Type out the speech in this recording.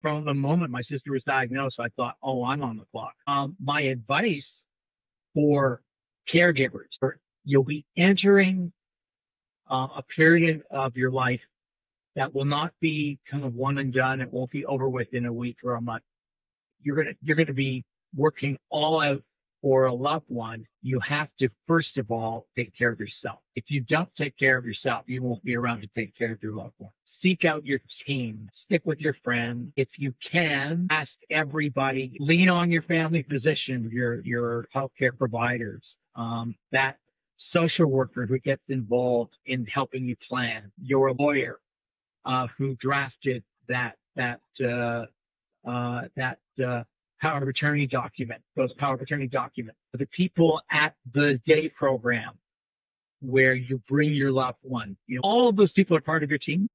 from the moment my sister was diagnosed, I thought, oh, I'm on the clock. My advice for caregivers, you'll be entering a period of your life that will not be kind of one and done. It won't be over with in a week or a month. You're gonna be working all out for a loved one. You have to first of all take care of yourself. If you don't take care of yourself, you won't be around to take care of your loved one. Seek out your team, stick with your friends. If you can, ask everybody, lean on your family physician, your healthcare providers, that social worker who gets involved in helping you plan, your lawyer who drafted that power of attorney document, those power of attorney documents, the people at the day program where you bring your loved one. All of those people are part of your team.